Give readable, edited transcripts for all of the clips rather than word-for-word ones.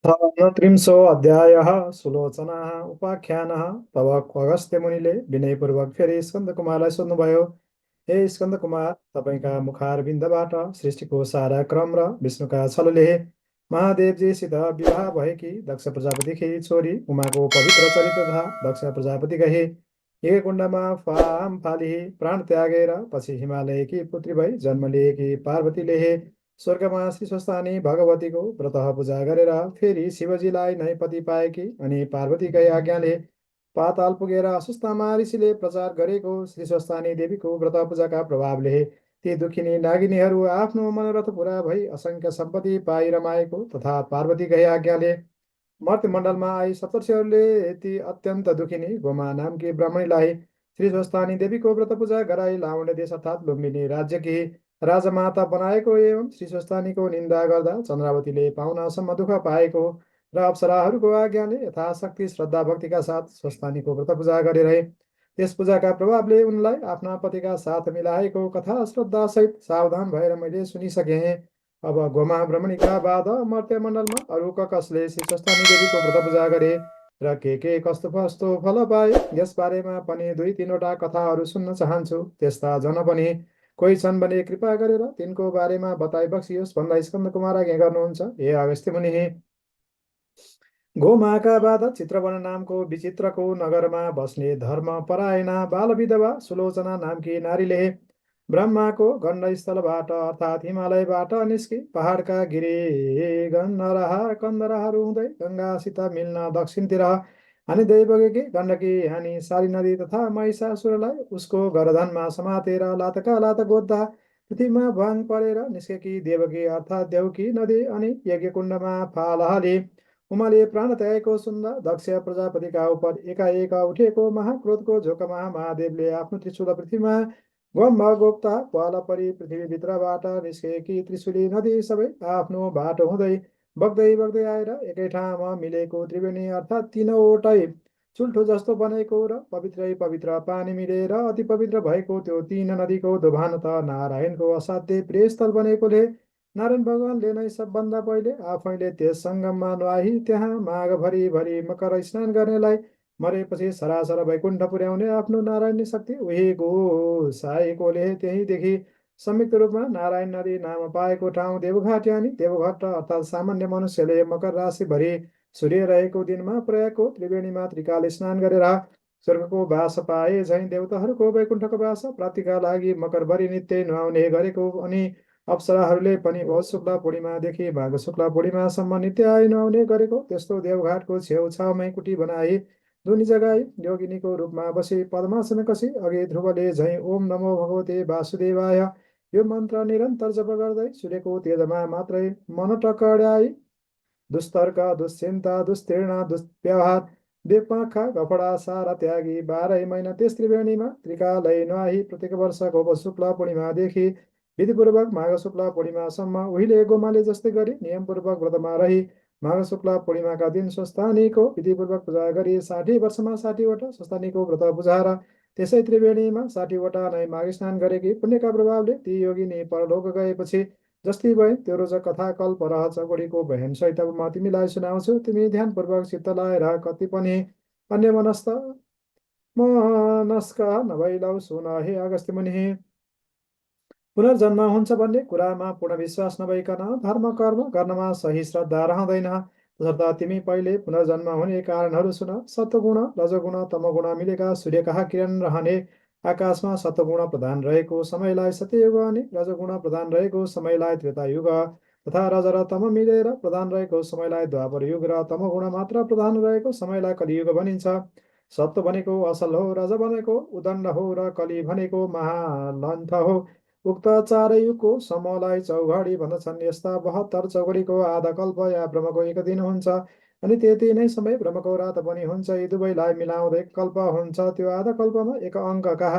त्रिंशो अध्यायः सुलोचनाः उपाख्यानः। तब अगस्त्य मुनिले विनयपूर्वक फेरि स्कन्दकुमारलाई सोध्नुभयो। हे स्कन्दकुमार, तपाईँका मुखारविन्दबाट सृष्टिको सारा क्रम र विष्णुका छलले महादेवजीसित विवाह भएकी दक्ष प्रजापतिकी छोरी उमाको पवित्र चरित्र तथा दक्ष प्रजापति गए। एक कुण्डमा फाम फाली प्राण त्यागेर पछि हिमालयकी पुत्री भई जन्म लिएकी पार्वतीले स्वर्गमा श्रीस्वस्थानी भगवतीको व्रत पूजा गरेर फेरि शिवजीलाई नै पति पाएकी अनि पार्वतीकै आज्ञाले पाताल पुगेर अस्वस्थमा ऋषिले प्रचार गरेको श्रीस्वस्थानी देवीको व्रत पूजाका प्रभावले ती दुखिनी नागिनीहरू आफ्नो मनोरथ पुरा भई असङ्ख्य सम्पत्ति पाइ रमाएको तथा पार्वतीकै आज्ञाले मर्त्यमण्डलमा आई सप्तर्षिहरूले ती अत्यन्त दुखिनी गोमा नामकी ब्राह्मणीलाई श्रीस्वस्थानी देवीको व्रत पूजा गराई लावण्य देश अर्थात् लुम्बिनी राज्यकी राजमाता बनाएको एवं श्रीस्वस्थानीको निन्दा गर्दा चन्द्रावतीले पाउनासम्म दुःख पाएको र अप्सराहरूको आज्ञाले यथाशक्ति श्रद्धा भक्तिका साथ स्वस्थानीको व्रत पूजा गरिरहे। त्यस पूजाका प्रभावले उनलाई आफ्ना पतिका साथ मिलाएको कथा श्रद्धासहित सावधान भएर मैले सुनिसकेँ। अब गोमा ब्रह्मणिका बाद मर्त्यमण्डलमा अरू कसले श्री स्वस्थानी देवीको व्रत पूजा गरे र के कस्तो कस्तो फल पाए यस बारेमा पनि दुई तिनवटा कथाहरू सुन्न चाहन्छु। त्यस्ता जन पनि कोही छन् भने कृपा गरेर तिनको बारेमा बताइ बक्सियोस् भन्दा स्कन्द कुमार आज्ञा गर्नुहुन्छ। हे अगस्त्य मुनि, गोमाका बाद चित्रवन नामको विचित्रको नगरमा बस्ने धर्म परायणा बाल विधवा सुलोचना नामकी नारीले ब्रह्माको गण्डस्थलबाट अर्थात् हिमालयबाट निस्की पहाडका गिरी गन्धराहा कन्दराहरू हुँदै गङ्गासित मिल्न दक्षिणतिर हानिँदै बगेकी गण्डकी हानी सारी नदी तथा महिषासुरलाई उसको गर्दनमा समातेर लातका लात गोद्दा पृथ्वीमा भङ परेर निस्केकी देवकी अर्थात् देवकी नदी अनि यज्ञकुण्डमा फाल हाली उमाले प्राण त्यागेको सुन्दा दक्ष प्रजापतिका उप एकाएक उठेको महाक्रोधको झोकमा महादेवले आफ्नो त्रिशूल पृथ्वीमा गोम्ब गोप्ता पाल परी पृथ्वीभित्रबाट निस्केकी त्रिशूली नदी सबै आफ्नो बाटो हुँदै बग्दै बग्दै आएर एकै ठाउँमा मिलेको त्रिवेणी अर्थात् तीनवटै चुल्ठो जस्तो बनेको र पवित्रै पवित्र पानी मिलेर अति पवित्र भएको त्यो तीन नदीको दोभान त नारायणको असाध्य प्रियस्थल बनेकोले नारायण भगवानले नै सबभन्दा पहिले आफैले त्यस सङ्गममा नुहाई त्यहाँ माघभरि भरि मकर स्नान गर्नेलाई मरेपछि सरासर वैकुण्ठ पुर्याउने आफ्नो नारायणी शक्ति उही साएकोले त्यहीँदेखि संयुक्त रूपमा नारायण नदी नाम पाएको ठाउँ देवघाट यानि देवघट्ट अर्थात् सामान्य मनुष्यले मकर राशिभरि सूर्य रहेको दिनमा प्रयागको त्रिवेणीमा त्रिकाल स्नान गरेर स्वर्गको बास पाए झैँ देवताहरूको वैकुण्ठको बास प्राप्तिका लागि मकरभरि नित्य नुहाउने गरेको अनि अप्सराहरूले पनि भोज शुक्ला पूर्णिमादेखि माघ शुक्ला पूर्णिमासम्म नित्य आइ नुहाउने गरेको त्यस्तो देवघाटको छेउछाउमै कुटी बनाई दुनी जगाई योगिनीको रूपमा बसी पद्मासन कसी अघि ध्रुवले झैँ ओम नमो भगवते वासुदेवाय यो मन्त्र निरन्तर जप गर्दै सूर्यको तेजमा मात्रै मन टकड्याई दुस्तर्क दुश्चिन्ता दुस्तीर्ण दुष्व्यवहार बेपाखा गफडा सारा त्यागी 12 महिना त्यस त्रिवेणीमा त्रिकालय नुहाई प्रत्येक वर्षको शुक्ल पूर्णिमादेखि विधिपूर्वक माघ शुक्ल पूर्णिमासम्म उहिले गोमाले जस्तै गरी नियमपूर्वक व्रतमा रही माघ शुक्ल पूर्णिमाका दिन स्वस्थानीको विधिपूर्वक पूजा गरी 60 वर्षमा 60वटा स्वस्थानीको व्रत पूजा र त्यसै त्रिवेणीमा 60वटा नै माघ स्नान गरेकी पुण्यका प्रभावले ती योगिनी परलोक गएपछि जस्तै भए त्यो रोचक कथा कल्प रह चौकडीको बहन सहित म तिमीलाई सुनाउँछु। तिमी ध्यानपूर्वक चित्त लगाएर कति पनि अन्य मनस्क नभइलौ सुन। हे अगस्त्य मुनि, पुनर्जन्म हुन्छ भन्ने कुरामा पूर्ण विश्वास नभइकन धर्म कर्म गर्नमा सही श्रद्धा रहँदैन। तसर्थ तिमी पहिले पुनर्जन्म हुने कारणहरू सुन। सत्वगुण रजोगुण तमगुण मिलेका सूर्यका किरण रहने आकाशमा सत्वगुण प्रधान रहेको समयलाई सत्ययुग अनि रजोगुण प्रधान रहेको समयलाई त्रेतायुग तथा रज र तम मिलेर प्रधान रहेको समयलाई द्वापर युग र तमगुण मात्र प्रधान रहेको समयलाई कलियुग भनिन्छ। सत्व भनेको असल हो, रज भनेको उदण्ड हो र कली भनेको महालन्थ हो। उक्त चारै युगको समूहलाई चौघडी भन्दछन्। यस्ता 72 चौघडीको आधा कल्प या ब्रह्मको एक दिन हुन्छ अनि त्यति नै समय ब्रह्मको रात पनि हुन्छ। यी दुवैलाई मिलाउँदै कल्प हुन्छ। त्यो आधा कल्पमा एक अङ्कका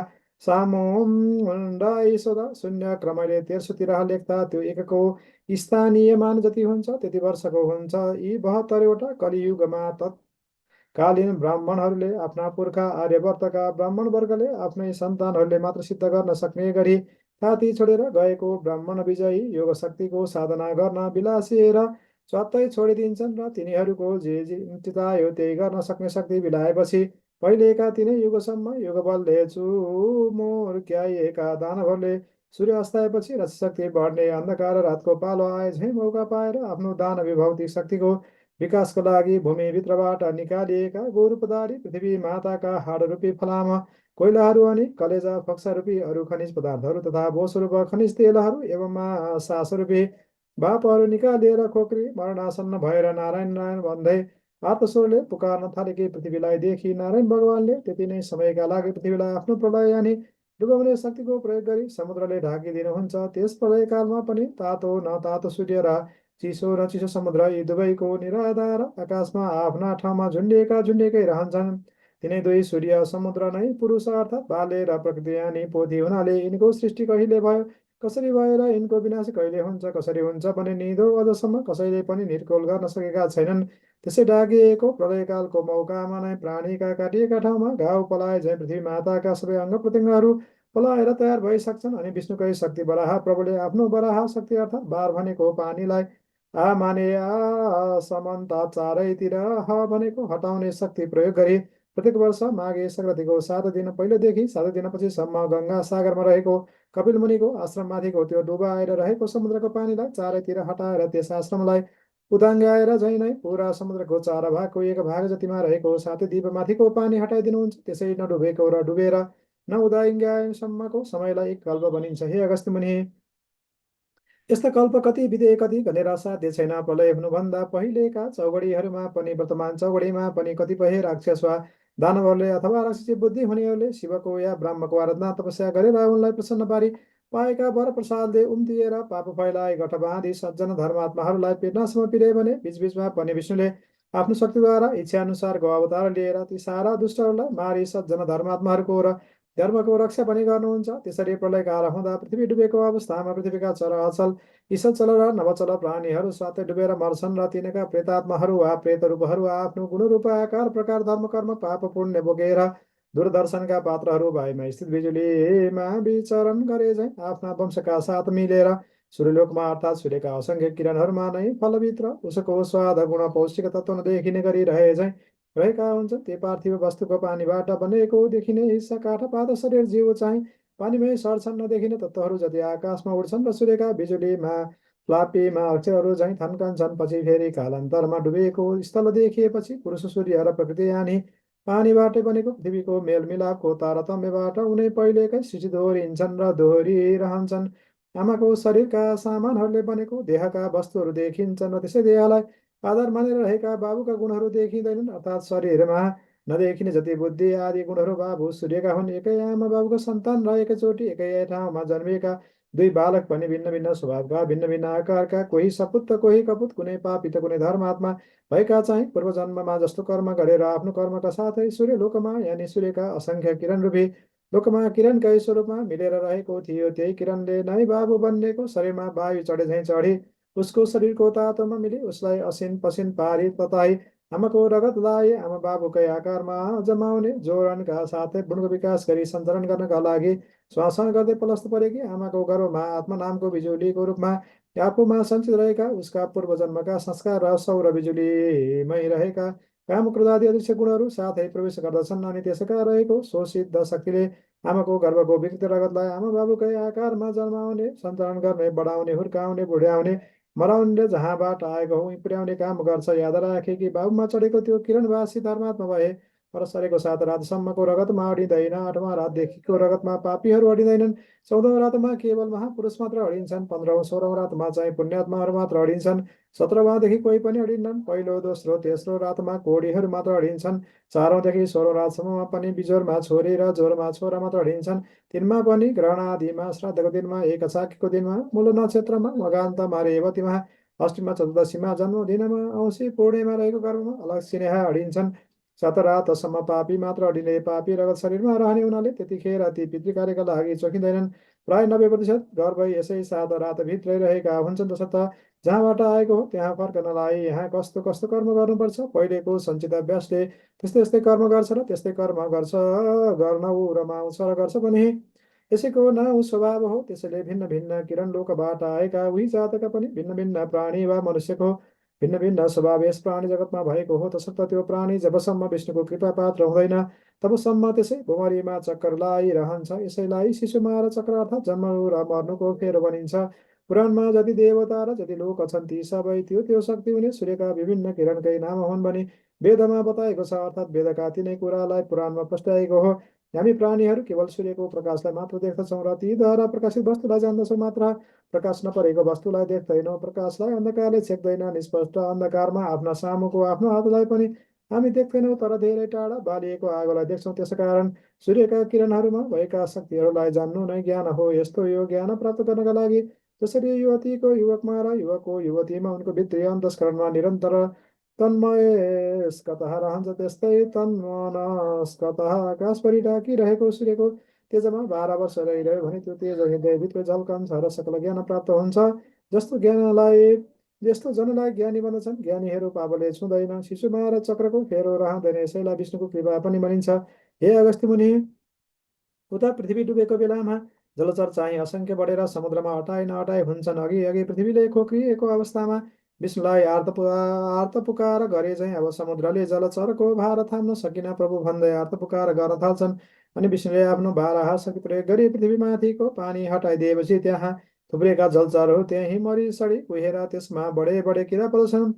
सामुण्ड ईश्वरा शून्य क्रमले 1313 लेख्दा त्यो एकको स्थानीय मान जति हुन्छ त्यति वर्षको हुन्छ। यी 72वटा कलियुगमा तत्कालीन ब्राह्मणहरूले आफ्ना पुर्खा आर्यवर्तका ब्राह्मण वर्गले आफ्नै सन्तानहरूले मात्र सिद्ध गर्न सक्ने गरी थाती छोडेर गएको ब्राह्मण विजयी योग शक्तिको साधना गर्न बिलासिएर स्वात्तै छोडिदिन्छन् र तिनीहरूको जे जे चितायो त्यही गर्न सक्ने शक्ति बिलाएपछि पहिलेका तिनै युगसम्म युगबलले चुमोर्क्याइएका दानवहरूले सूर्य अस्ताएपछि रक्षशक्ति बढ्ने अन्धकार र रातको पालो आए झैँ मौका पाएर आफ्नो दानवी भौतिक शक्तिको विकासको लागि भूमिभित्रबाट निकालिएका गोरूपधारी पृथ्वी माताका हाडरूपी फलाम कोइलाहरू अनि कलेजा फक्सारूपी अरू खनिज पदार्थहरू तथा बोसरूप खनिज तेलहरू एवं सासरूपी बापहरू निकालिएर खोक्री मरणासन्न भएर नारायण नारायण भन्दै आर्तस्वरले पुकार्न थालेकी पृथ्वीलाई देखि नारायण भगवानले त्यति नै समयका लागि पृथ्वीलाई आफ्नो प्रलय अनि डुबाउने शक्तिको प्रयोग गरी समुद्रले ढाकिदिनुहुन्छ। त्यस प्रलयकालमा पनि तातो न तातो सूर्य र चिसो र चिसो समुद्र यी दुवैको निराधार आकाशमा आफ्ना ठाउँमा झुन्डिएकै रहन्छन्। तिनै दुई सूर्य समुद्र नै पुरुष अर्थात् बाले र प्रकृति अनि पोथी हुनाले यिनको सृष्टि कहिले भयो, कसरी भएर यिनको विनाश कहिले हुन्छ, कसरी हुन्छ भने निधो अझसम्म कसैले पनि निर्कोल गर्न सकेका छैनन्। त्यसै ढाकिएको प्रलयकालको मौकामा नै प्राणीका काटिएका ठाउँमा घाउ पलाए झैँ पृथ्वी माताका सबै अङ्ग प्रत्यङ्गहरू पलाएर तयार भइसक्छन् अनि विष्णुकै शक्ति बराह प्रभुले आफ्नो बराह शक्ति अर्थात् बार भनेको पानीलाई आ माने आ समन्ता चारैतिर ह भनेको हटाउने शक्ति प्रयोग गरी प्रत्येक वर्ष माघे सङ्क्रान्तिको 7 दिन पहिलेदेखि 7 दिनपछि सम्म गङ्गा सागरमा रहेको कपिल मुनिको आश्रममाथिको त्यो डुबाएर रहेको समुद्रको पानीलाई चारैतिर हटाएर त्यस आश्रमलाई उदाङ्ग्याएर झैँ नै पुरा समुद्रको 4 भागको 1 भाग जतिमा रहेको 7 द्वीपमाथिको पानी हटाइदिनुहुन्छ। त्यसै नडुबेको र डुबेर नउदाङ्ग्याएसम्मको समयलाई एक कल्प भनिन्छ। हे अगस्त्य मुनि, यस्ता कल्प कति बिते कति भनेर साध्य छैन। प्रलय हुनुभन्दा पहिलेका चौघडीहरूमा पनि वर्तमान चौघडीमा पनि कतिपय राक्षस वा दानवहरूले अथवा राक्षसी बुद्धि हुनेहरूले शिवको या ब्रह्मको आराधना तपस्या गरेर उनलाई प्रसन्न पारी पाएका वर प्रसादले उम्तिएर पाप फैलाए गठ बाँधी सज्जन धर्मात्माहरूलाई पिर्नासम्म पिरे भने बिचबिचमा पनि विष्णुले आफ्नो शक्तिद्वारा इच्छाअनुसारको अवतार लिएर ती सारा दुष्टहरूलाई मारी सज्जन धर्मात्माहरूको र धर्मको रक्षा पनि गर्नुहुन्छ। त्यसरी प्रलयकाल हुँदा पृथ्वी डुबेको अवस्थामा पृथ्वीका चराचल इसचल र नवचल प्राणीहरू स्वातै डुबेर मर्छन् र तिनका प्रेतात्माहरू वा प्रेतरूपहरू आफ्नो गुणरूप आकार प्रकार धर्म कर्म पाप पुण्य बोकेर दूरदर्शनका पात्रहरू भएमा स्थित बिजुलीमा विचरण गरे झैँ आफ्ना वंशका साथ मिलेर सूर्यलोकमा अर्थात् सूर्यका असङ्ख्य किरणहरूमा नै फलभित्र उसको स्वाद गुण पौष्टिक तत्त्व नदेखिने गरी रहे झैँ रहेका हुन्छन्। त्यो पार्थिव वस्तुको पानीबाट बनेको देखिने हिस्सा काठ पात शरीर जीव चाहिँ पानीमै सर्छन्। नदेखिने तत्त्वहरू जति आकाशमा उड्छन् र सूर्यका बिजुलीमा फ्लापीमा अक्षरहरू झैँ थन्कन्छन्। पछि फेरि कालान्तरमा डुबेको स्थल देखिएपछि पुरुष सूर्य र प्रकृति अनि पानीबाटै बनेको पृथ्वीको मेलमिलापको तारतम्यबाट उनै पहिलेकै सूची दोहोरिन्छन् र दोहोरिरहन्छन्। आमाको शरीरका सामानहरूले बनेको देहका वस्तुहरू देखिन्छन् र त्यसै देहलाई आधार मानेर रहेका बाबुका गुणहरू देखिँदैनन्। अर्थात् शरीरमा नदेखिने जति बुद्धि आदि गुणहरू बाबु सूर्यका हुन्। एकै आमा बाबुको सन्तान र एकैचोटि एकै ठाउँमा जन्मिएका दुई बालक पनि भिन्न भिन्न स्वभावका भिन्न भिन्न आकारका, कोही सपुत त कोही कपुत, कुनै पापी त कुनै धर्मात्मा भएका चाहिँ पूर्वजन्ममा जस्तो कर्म गरेर आफ्नो कर्मका साथै सूर्य लोकमा यानि सूर्यका असङ्ख्य किरण रूपी लोकमा किरणकै स्वरूपमा मिलेर रहेको थियो। त्यही किरणले नै बाबु बन्नेको शरीरमा वायु चढे झैँ चढी उसको शरीरको तातोमा मिली उसलाई असिन पसिन पारी तताई आमाको रगतलाई आमा बाबुकै आकारमा जमाउने जोडनका साथै भ्रूणको विकास गरी सञ्चालन गर्नका लागि श्वास गर्दै पलस्त परेकी आमाको गर्भमा आत्मा नामको बिजुलीको रूपमा आफूमा सञ्चित रहेका उसका पूर्वजन्मका संस्कार र सौर बिजुलीमै रहेका काम क्रोधादि अदृश्य गुणहरू साथै प्रवेश गर्दछन् अनि त्यसका रहेको शोषित शक्तिले आमाको गर्भको विकृत रगतलाई आमा बाबुकै आकारमा जन्माउने सञ्चालन गर्ने बढाउने हुर्काउने बुढ्याउने मराउनेले जहाँबाट आएको हुँ पुर्याउने काम गर्छ। याद राखे कि बाबुमा चढेको त्यो किरणवासी धर्मात्मा भए पर सरेको 7 रातसम्मको रगतमा अडिँदैन। 8वाँ रातदेखिको रगतमा पापीहरू अडिँदैनन्। 14औं रातमा केवल महापुरुष मात्र अडिन्छन्। 15औं 16औं रातमा चाहिँ पुण्यात्माहरू मात्र अडिन्छन्। 17वाँदेखि कोही पनि अडिन्नन्। पहिलो दोस्रो तेस्रो रातमा कोढीहरू मात्र अडिन्छन्। 4औंदेखि 16औं रातसम्ममा पनि बिजोरमा छोरी र जोरमा छोरा मात्र अडिन्छन्। 3मा पनि ग्रहण आदिमा, श्राद्धको दिनमा, एक असाकीको दिनमा, मूल नक्षत्रमा, मगान्तमा, रेवतीमा, अष्टमीमा, चतुर्दशीमा, जन्मदिनमा, औँसी पूर्णिमा रहेको गर्भमा अलग सिनेहा अडिन्छन्। 7 रातसम्म पापी मात्र अडिने पापी रगत शरीरमा रहने हुनाले त्यतिखेर ती पितृकार्यका लागि चोखिँदैनन्। प्राय 90% गर्भ यसै 7 रातभित्रै रहेका हुन्छन्। तसर्थ जहाँबाट आएको हो त्यहाँ फर्कनलाई यहाँ कस्तो कस्तो कर्म गर्नुपर्छ पहिलेको सञ्चित अभ्यासले त्यस्तै त्यस्तै कर्म गर्छ र त्यस्तै कर्म गर्छ गर्न ऊ रमाउँछ र गर्छ भने यसैको नाउँ स्वभाव हो। त्यसैले भिन्न भिन्न किरण लोकबाट आएका उही जातका पनि भिन्न भिन्न प्राणी वा मनुष्यको भिन्न भिन्न स्वभाव यस प्राणी जगतमा भएको हो। तसर्थ त्यो प्राणी जबसम्म विष्णुको कृपा पात्र हुँदैन तबसम्म त्यसै भुमरीमा चक्कर लगाइरहन्छ। यसैलाई शिशुमा र चक्र अर्थात् जन्म र मर्नुको फेरो भनिन्छ। पुराणमा जति देवता र जति लोक छन् ती सबै त्यो शक्ति हुने सूर्यका विभिन्न किरणकै नाम हुन् भनी वेदमा बताएको छ। अर्थात् वेदका तिनै कुरालाई पुराणमा प्रस्ट्याएको हो। हामी प्राणीहरू केवल सूर्यको प्रकाशलाई मात्र देख्दछौँ र तीद्वारा प्रकाशित वस्तुलाई जान्दछौँ मात्र। प्रकाश नपरेको वस्तुलाई देख्दैनौँ। प्रकाशलाई अन्धकारले छेक्दैन। निष्पष्ट अन्धकारमा आफ्ना सामुको आफ्नो हातलाई पनि हामी देख्दैनौँ, तर धेरै टाढा बालिएको आगोलाई देख्छौँ। त्यसकारण सूर्यका किरणहरूमा भएका शक्तिहरूलाई जान्नु नै ज्ञान हो। यस्तो यो ज्ञान प्राप्त गर्नका लागि जसरी युवतीको युवकमा र युवकको युवतीमा उनको भित्री अन्तस्करणमा निरन्तर तन्मयस्कतः रहन्छ, त्यस्तै तन्मनस्कतः आकाशभरि ढाकिरहेको सूर्यको तेजमा 12 वर्ष रहिरह्यो भने त्यो तेज हृदयभित्र झल्कन्छ र सकल ज्ञान प्राप्त हुन्छ। जस्तो जनलाई ज्ञानी भन्दछन्, ज्ञानीहरू पापले छुँदैन। शिशुमा र चक्रको फेरो रहँदैन, यसैलाई विष्णुको कृपा पनि भनिन्छ। हे अगस्त्य मुनि, उता पृथ्वी डुबेको बेलामा जलचर चाहिँ असङ्ख्य बढेर समुद्रमा अटाइ नअटाइ हुन्छन्। अघि अघि पृथ्वीले खोक्रिएको अवस्थामा विष्णुलाई आर्त पुकार गरे चाहिँ अब समुद्रले जलचरको भार थाम्न सकिन प्रभु भन्दै आर्त पुकार गर्न थाल्छन्। अनि विष्णुले आफ्नो बाह्र शक्ति प्रयोग गरी पृथ्वीमाथिको पानी हटाइदिएपछि त्यहाँ थुप्रेका जलचरहरू त्यहीँ मरिसडी कुहेर त्यसमा बढे बढे किरा पर्दछन्।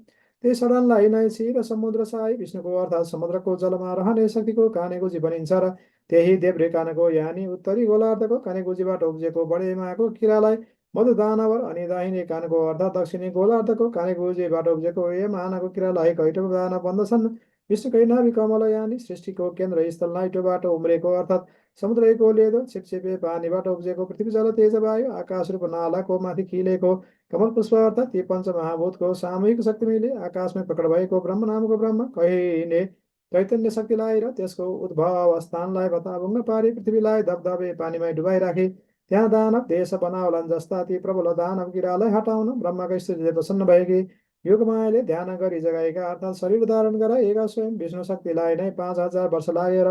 त्यही सडनलाई नै क्षीर समुद्र साई विष्णुको अर्थात् समुद्रको जलमा रहने शक्तिको कानेगुजी भनिन्छ र त्यही देब्रे कानको यानि उत्तरी गोलार्धको कानेगुजीबाट उब्जेको बढेमाको किरालाई मधु दानवर अनि दाहिने कानको अर्थात् दक्षिणी गोलार्धको कानेगुजीबाट उब्जेको यमानको किरालाई कैटो दानव भन्दछन्। विष्णुकै नाभि कमल यानि सृष्टिको केन्द्र स्थल नाइटोबाट उम्रेको अर्थात् समुद्रको लेदो छिपछिपे पानीबाट उब्जेको पृथ्वी जल तेज वायु आकाश रूप नालाको माथि खिलेको कमल पुष्प अर्थात् ती पञ्चमहाभूतको सामूहिक शक्तिले आकाशमै प्रकट भएको ब्रह्म नामको ब्रह्म कहिले चैतन्य शक्तिलाई र त्यसको उद्भव स्थानलाई बताभुङ्ग पारी पृथ्वीलाई धबधबे पानीमै डुबाइराखे। त्यहाँ दानव देश बनावलान् जस्ता ती प्रबल दानव किरालाई हटाउन ब्रह्माका स्त्रीले प्रसन्न भएकी योगमायाले ध्यान गरी जगाएका अर्थात् शरीर धारण गराएका स्वयं विष्णु शक्तिलाई नै 5000 वर्ष लागेर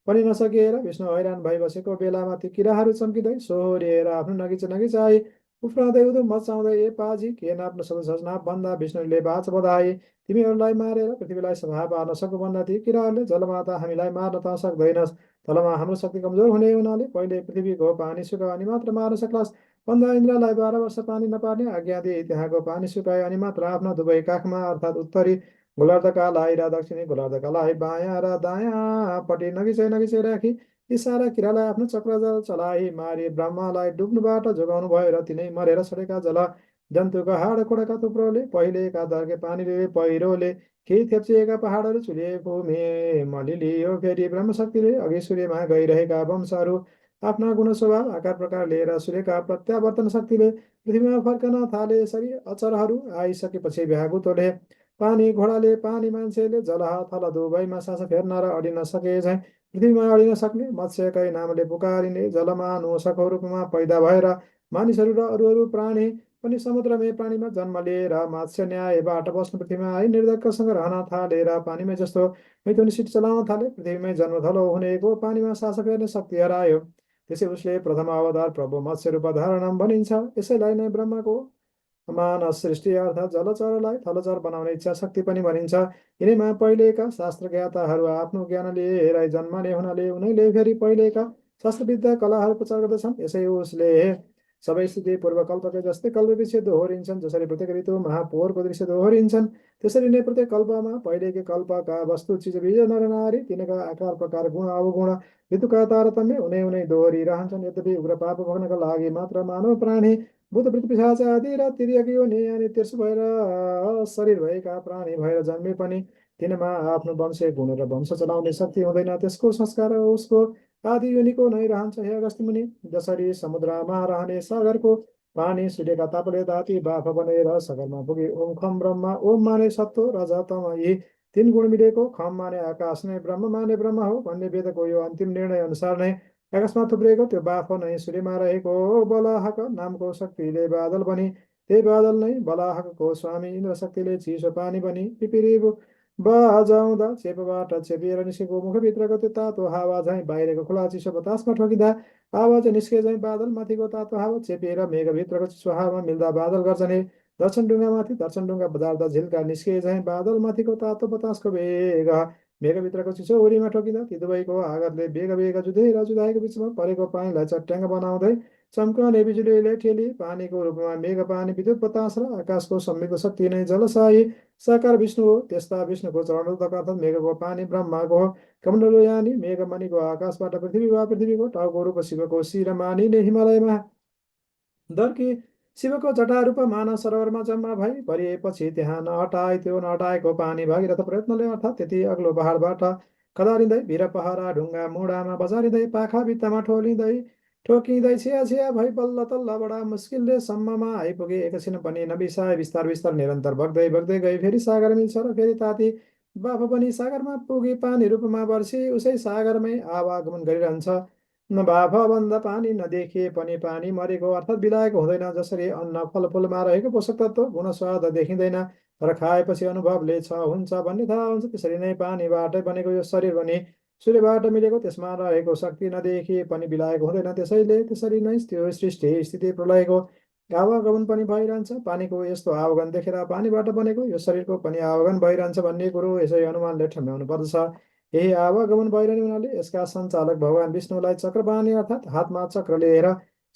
पनि नसकिएर विष्णु हैरान भइबसेको बेलामा ती किराहरू चम्किँदै सोहोरिएर आफ्नो नगिच नगिचाए उफ्राउँदै उधुम मचाउँदै ए पाजी के नाप्न सक्दछस् नाप भन्दा विष्णुले बाच बधाए तिमीहरूलाई मारेर पृथ्वीलाई सफा पार्न सकु भन्दा ती किराहरूले जलमा त हामीलाई मार्न त सक्दैनस्, तलमा हाम्रो शक्ति कमजोर हुने हुनाले पहिले पृथ्वीको पानी सुकायो अनि मात्र मार्न सक्लास् भन्दा इन्द्रलाई 12 वर्ष पानी नपार्ने आज्ञा दिए। त्यहाँको पानी सुकायो अनि मात्र आफ्नो दुवै काखमा अर्थात् उत्तरी गोलार्धका लाई र दक्षिणी गोलार्धका लाई बायाँ र दायाँपट्टि नगिचाइ नगिचाइ राखी यी सारा किरालाई आफ्नो चक्रजाल चलाई मारी ब्रह्मालाई डुब्नुबाट जोगाउनु भयो र तिनै मरेर सडेका जल जन्तुका हाड खुडाका थुप्रोले पहिलेका दर्के पानीले पहिरोले केही थेप्चिएका पहाडहरू चुलिए भूमि मलिलियो। फेरि ब्रह्मशक्तिले अघि सूर्यमा गइरहेका वंशहरू आफ्ना गुण स्वभाव आकार प्रकार लिएर सूर्यका प्रत्यावर्तन शक्तिले पृथ्वीमा फर्कन थाले। यसरी अचरहरू आइसकेपछि भ्यागुतोले पानी घोडाले पानी मान्छेले जल थल दुवैमा सास फेर्न र अडिन सके झैँ पृथ्वीमा अडिन सक्ने मत्स्यकै नामले पुकारिने जलमानुषको रूपमा पैदा भएर मानिसहरू र अरू अरू प्राणी पनि समुद्रमै प्राणीमा जन्म लिएर मत्स्य न्यायबाट बस्नु पृथ्वीमा आई निर्धक्कसँग रहन थालेर पानीमै जस्तो मैथुन सिट चलाउन थाले। पृथ्वीमै जन्मथलो हुनेको पानीमा सास फेर्ने शक्ति हरायो। त्यसै उसले प्रथम अवतार प्रभु मत्स्य रूप धारणम भनिन्छ। यसैलाई नै ब्रह्माको मानस सृष्टि अर्थात् जलचरलाई थलचर बनाउने इच्छा शक्ति पनि भनिन्छ। यिनैमा पहिलेका शास्त्रज्ञाताहरू आफ्नो ज्ञान लिएर जन्मने हुनाले उनीहरूले फेरि पहिलेका शास्त्रविद्या कलाहरू प्रचार गर्दछन्। यसै उसले सबै स्थिति पूर्वकल्पकै जस्तै कल्पवृक्ष दोहोरिन्छन्। जसरी प्रत्येक ऋतु महापौरको दृश्य दोहोरिन्छन् त्यसरी नै प्रत्येक कल्पमा पहिलेकै कल्पका वस्तु चिजबीज नरनारी तिनका आकार प्रकार गुण अवगुण ऋतुका तारतम्य उनै उनै दोहोरिरहन्छन्। यद्यपि उग्र पाप भोग्नका लागि मात्र मानव प्राणी भूत पिशाच आदि र तिर्यक योनि अनि तेर्सो भएर शरीर भएका प्राणी भएर जन्मे पनि तिनमा आफ्नो वंशीय गुण र वंश चलाउने शक्ति हुँदैन। त्यसको संस्कार उसको आदि योनिको नै रहन्छ। हे अगस्त्य मुनि, जसरी समुद्रमा रहने सागरको पानी सूर्यका तापले ताती बाफ बनेर सगरमा पुगे। ओम खम ब्रह्म, ओम माने सत्व रज तम यी तीन गुण मिलेको खम माने आकाश नै ब्रह्म माने ब्रह्म हो भन्ने वेदको यो अन्तिम निर्णय अनुसार नै आकाशमा थुप्रिएको त्यो बाफ नै सूर्यमा रहेको बलाहक नामको शक्तिले बादल बनी त्यही बादल नै बलाहकको स्वामी इन्द्र शक्तिले चिसो पानी बनी पिपिरी बजाउँदा चेपबाट चेपिएर निस्केको मुखभित्रको त्यो तातो हावा झैँ बाहिरको खुला चिसो बतासमा ठोकिँदा आवाज निस्के झैँ बादल माथिको तातो हावा चेपिएर मेघभित्रको चिसो हावा मिल्दा बादल गर्जने दर्शनढुङ्गामाथि दर्शनढुङ्गा बजार्दा झिल्का निस्के झैँ बादलमाथिको तातो बतासको वेग मेघभित्रको चिसो उरीमा ठोकिँदा ती दुवैको आगतले बेग बेग जुधे र जुधाएको बिचमा परेको पानीलाई चट्याङ्ग बनाउँदै चम्कने बिजुलीले ठेली पानीको रूपमा मेघ पानी विद्युत बतास र आकाशको संयुक्त शक्ति नै जलशाही साकार विष्णु हो। त्यस्ता विष्णुको चरणोदक अर्थात् मेघको पानी ब्रह्माको हो। कमण्डलो यानी मेघमणिको आकाशबाट पृथ्वी वा पृथ्वीको टाउको रूप शिवको शिर मानिने हिमालयमा दर्की शिवको जटा रूप मानव सरोवरमा जम्मा भई परिएपछि त्यहाँ नहटाए त्यो नहटाएको पानी भगीरथ प्रयत्नले अर्थात् त्यति अग्लो पहाडबाट खदारिँदै भिर पहरा ढुङ्गा मुढामा बजारिँदै पाखा भित्तामा ठोकिँदै छिया छिया भई बल्ल तल्ल बडा मुस्किलले सम्ममा आइपुगे। एकछिन पनि नबिसाए बिस्तार बिस्तार निरन्तर बग्दै बग्दै गई फेरि सागर मिल्छ र फेरि ताती बाफ पनि सागरमा पुगी पानी रूपमा वर्षी उसै सागरमै आवागमन गरिरहन्छ। बाफाभन्दा पानी नदेखिए पनि पानी मरेको अर्थात् बिलाएको हुँदैन। जसरी अन्न फलफुलमा रहेको पोषक तत्त्व गुण स्वाद देखिँदैन तर खाएपछि अनुभवले छ हुन्छ भन्ने थाहा हुन्छ, त्यसरी नै पानीबाटै बनेको यो शरीर पनि सूर्यबाट मिलेको, त्यसमा रहेको शक्ति नदेखिए पनि बिलाएको हुँदैन। त्यसरी नै त्यो सृष्टि स्थिति प्रलयको आवागमन पनि भइरहन्छ। पानीको यस्तो आवागमन देखेर पानीबाट बनेको यो शरीरको पनि आवागमन भइरहन्छ भन्ने कुरो यसै अनुमानले ठम्ब्याउनु पर्दछ। यही आवागमन भइरहने हुनाले यसका सञ्चालक भगवान विष्णुलाई चक्रपाणी अर्थात् हातमा चक्र लिएर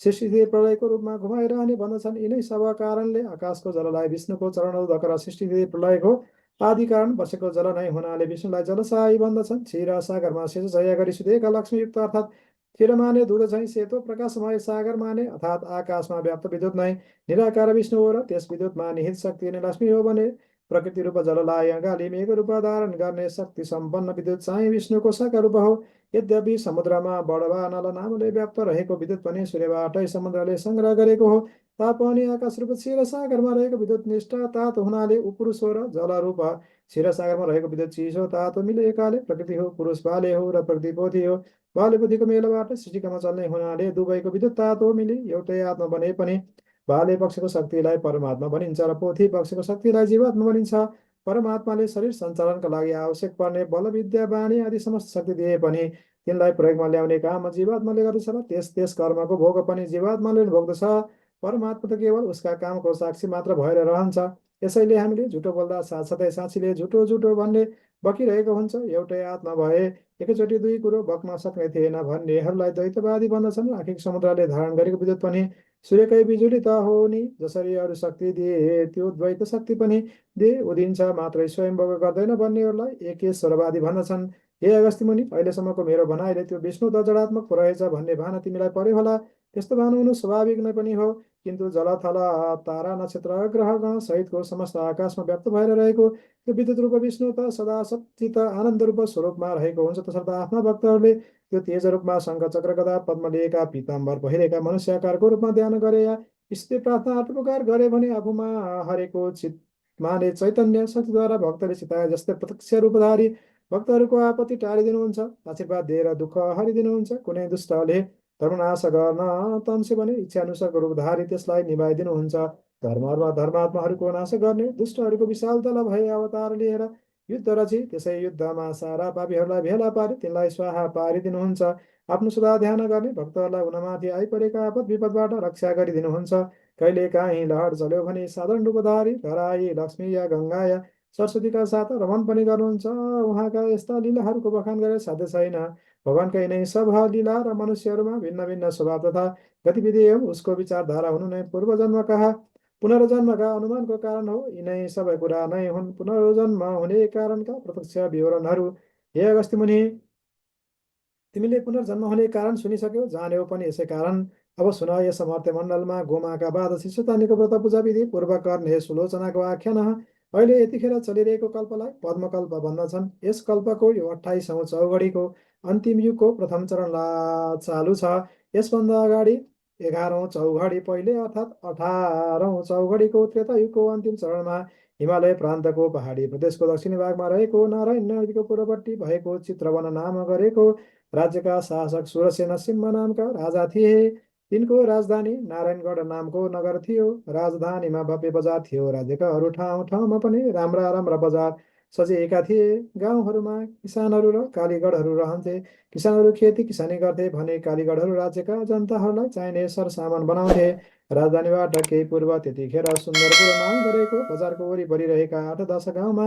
सृष्टि प्रलयको रूपमा घुमाइरहने भन्दछन्। यिनै सब कारणले आकाशको जललाई विष्णुको चरणोदक र सृष्टि प्रलयको आदि कारण बसेको जल नै हुनाले विष्णुलाई जलशाही भन्दछन्। क्षीर सागरमा शेषशय्या गरी सुतेका लक्ष्मीयुक्त अर्थात् क्षीर माने दुध झैँ सेतो प्रकाशमय सागर माने अर्थात् आकाशमा व्याप्त विद्युत नै निराकार विष्णु हो र त्यस विद्युतमा निहित शक्ति नै लक्ष्मी हो भने प्रकृति रूप जललाई अँगाली मेघ रूप धारण गर्ने शक्ति सम्पन्न विद्युत चाहिँ विष्णुको साकार रूप हो। यद्यपि समुद्रमा बडवा नल नामले व्याप्त रहेको विद्युत पनि सूर्यबाटै समुद्रले संग्रह गरेको हो तापनि आकाश रूप क्षीर सागरमा रहेको विद्युत निष्ठ तातो हुनाले ऊ पुरुष हो र जल रूप क्षीर सागरमा रहेको विद्युत चिसो तातो मिलेकाले प्रकृति हो। पुरुष बाले हो र प्रकृति पोथी हो। बाले बुद्धिको मेलबाट सृष्टिकामा चल्ने हुनाले दुवैको विद्युत तातो मिली एउटै आत्मा बने पनि बाले पक्षको शक्तिलाई परमात्मा भनिन्छ र पोथी पक्षको शक्तिलाई जीवात्मा भनिन्छ। परमात्माले शरीर सञ्चालनका लागि आवश्यक पर्ने बल विद्या बाणी आदि समस्त शक्ति दिए पनि तिनलाई प्रयोगमा ल्याउने काम जीवात्माले गर्दछ र त्यस त्यस कर्मको भोग पनि जीवात्माले भोग्दछ। परमात्मा त केवल उसका कामको साक्षी मात्र भएर रहन्छ। यसैले हामीले झुटो बोल्दा साथसाथै साक्षीले झुटो झुटो भन्ने बकिरहेको हुन्छ। एउटै आत्मा भए एकैचोटि दुई कुरो बक्न सक्ने थिएन भन्नेहरूलाई द्वैतवादी भन्दछन्। आखिर समुद्रले धारण गरेको विद्युत पनि सूर्यकै बिजुली त हो नि। जसरी अरू शक्ति दिए त्यो द्वैत शक्ति पनि दिए उदिन्छ मात्रै स्वयं भोग गर्दैन भन्नेहरूलाई एकेश्वरवादी भन्दछन्। हे अगस्त्य मुनि, अहिलेसम्मको मेरो भनाइले त्यो विष्णु त जडात्मक पो रहेछ भन्ने भान तिमीलाई पर्यो होला। त्यस्तो भान हुनु स्वाभाविक नै पनि हो, किन्तु जल थल तारा नक्षत्र ग्रह गण सहितको समस्त आकाशमा व्याप्त भएर रहेको त्यो विद्युत रूप विष्णु त सदा सच्चित आनन्द रूप स्वरूपमा रहेको हुन्छ। तसर्थ आफ्ना भक्तहरूले त्यो तेज रूपमा शङ्ख चक्र गदा पद्म लिएका पीताम्बर पहिरेका मनुष्य आकारको रूपमा ध्यान गरे या स्थिति प्रार्थना अर्थपुकार गरे भने आफूमा हरेको चित माने चैतन्य शक्तिद्वारा भक्तले चिताए जस्तै प्रत्यक्ष रूपधारी भक्तहरूको आपत्ति टारिदिनुहुन्छ, आशीर्वाद दिएर दुःख हरिदिनुहुन्छ। कुनै दुष्टले धर्मनाश गर्न तम्से भने इच्छाअनुसारको रूपधारी त्यसलाई निभाइदिनुहुन्छ। धर्मात्माहरूको नाश गर्ने दुष्टहरूको विशाल दल भए अवतार लिएर युद्ध रची त्यसै युद्धमा सारा पापीहरूलाई भेला पारी तिनलाई स्वाहा पारिदिनुहुन्छ। आफ्नो सदा ध्यान गर्ने भक्तहरूलाई उनमाथि आइपरेका आपद विपदबाट रक्षा गरिदिनुहुन्छ। कहिले काहीँ लहर चल्यो भने साधारण रूपधारी धराई लक्ष्मी या गङ्गा या सरस्वतीका साथ रमण पनि गर्नुहुन्छ। उहाँका यस्ता लीलाहरूको बखान गरेर साध्य छैन। भगवानका यिनै सब लीला र मनुष्यहरूमा भिन्न भिन्न स्वभाव तथा गतिविधि एवं उसको विचारधारा हुनु नै पूर्वजन्मका पुनर्जन्मका अनुमानको कारण हो। यिनै सबै कुरा नै हुन् पुनर्जन्म हुने कारणका प्रत्यक्ष विवरणहरू। हे अगस्त्य मुनि, तिमीले पुनर्जन्म हुने कारण सुनिसक्यौ, जान्यौ पनि यसै कारण। अब सुन, यस अमर्त्य मण्डलमा गोमाका बाद शिशुतानीको व्रत पूजा विधि पूर्व गर्ने सुलोचनाको आख्यान। अहिले यतिखेर चलिरहेको कल्पलाई पद्मकल्प भन्दछन्। यस कल्पको यो 28औँ चौघडीको अन्तिम युगको प्रथम चरण चालु छ। यसभन्दा अगाडि 11औँ चौघडी पहिले अर्थात् 18औँ चौघडीको त्रेता युगको अन्तिम चरणमा हिमालय प्रान्तको पहाडी प्रदेशको दक्षिणी भागमा रहेको नारायण नदीको पूर्वपट्टि भएको चित्रवन नाम गरेको राज्यका शासक सुरसेन सिंह नामका राजा थिए। तिनको राजधानी नारायणगढ नामको नगर थियो। राजधानीमा भव्य बजार थियो। राज्यका अरू ठाउँ ठाउँमा पनि राम्रा राम्रा बजार सजिएका थिए। गाउँहरूमा किसानहरू र कालीगढहरू रहन्थे। किसानहरू खेती किसानी गर्थे भने कालीगढहरू राज्यका जनताहरूलाई चाहिने सरसामान बनाउँथे। राजधानीबाट केही पूर्व त्यतिखेर सुन्दरपुर नाम गरेको बजारको वरिपरि रहेका 8-10 गाउँमा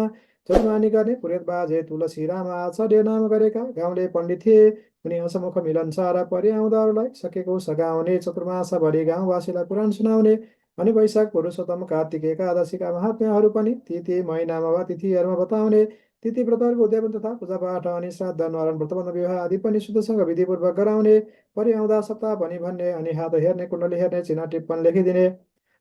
चतुर्मानी गर्ने पुरेत बाजे तुलसी राम आचार्य नाम गरेका गाउँले पण्डित थिए। उनी हसमुख मिलनसार परि आउँदाहरूलाई सकेको सघाउने, चतुर्मासभरि गाउँवासीलाई पुराण सुनाउने अनि वैशाख पुरुषोत्तम कार्तिक एकादशीका महात्म्यहरू पनि ती महिनामा वा तिथिहरूमा बताउने। तिथि व्रतहरूको उद्यापन तथा पूजापाठ अनि श्राद्ध नारायण व्रतबन्ध विवाह आदि पनि शुद्धसँग विधिपूर्वक गराउने। परि आउँदा सप्ताह पनि भन्ने अनि हात हेर्ने, कुण्डली हेर्ने, चिना टिप्पण लेखिदिने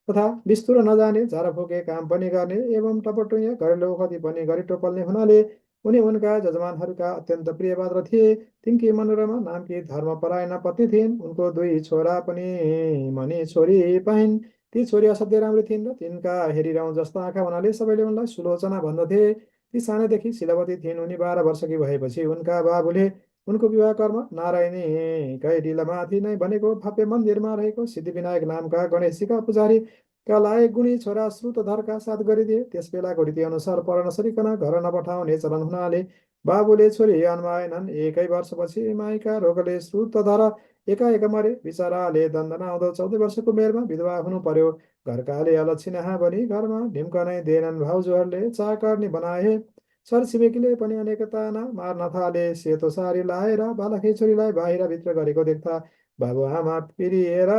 तथा बिस्तुरो नजाने, झाडाफुके काम पनि गर्ने एवं टपटुइया घरेलु ओखती पनि गरी टोपल्ने हुनाले उनी उनका जजमानहरूका अत्यन्त प्रिय पात्र थिए। तिनकी मनोरमा नामकी धर्मपरायण पत्नी थिइन्। उनको 2 छोरा पनि मनी छोरी पाइन्। ती छोरी असाध्यै राम्री थिइन् र तिनका हेरिरहँ जस्ता आँखा हुनाले सबैले उनलाई सुलोचना भन्दथे। ती सानैदेखि शीलवती थिइन्। उनी 12 वर्षकी भएपछि उनका बाबुले उनको विवाह कर्म नारायणी डिलमाथि नै बनेको भव्य मन्दिरमा रहेको सिद्धिविनायक नामका गणेशजीका पुजारीका लागि गुणी छोरा श्रुतधरका साथ गरिदिए। त्यसबेलाको रीतिअनुसार पर नसरिकन घर नपठाउने चलन हुनाले बाबुले छोरी अनमाएनन्। 1 वर्षपछि माइका रोगले श्रुतधर एकाएक मरे। बिचराले दन्दना आउँदो 14 वर्षको उमेरमा विधवा हुनु पर्यो। घरकाले अलक्षी नहा बनी घरमा ढिम्कनै दिएनन्। भाउजूहरूले चाकर्नी बनाए। छरछिमेकीले पनि अनेक ताना मार्न थाले। सेतो सारी लाएर बालखी छोरीलाई बाहिरभित्र गरेको देख्दा बाबुआमा पिरिएर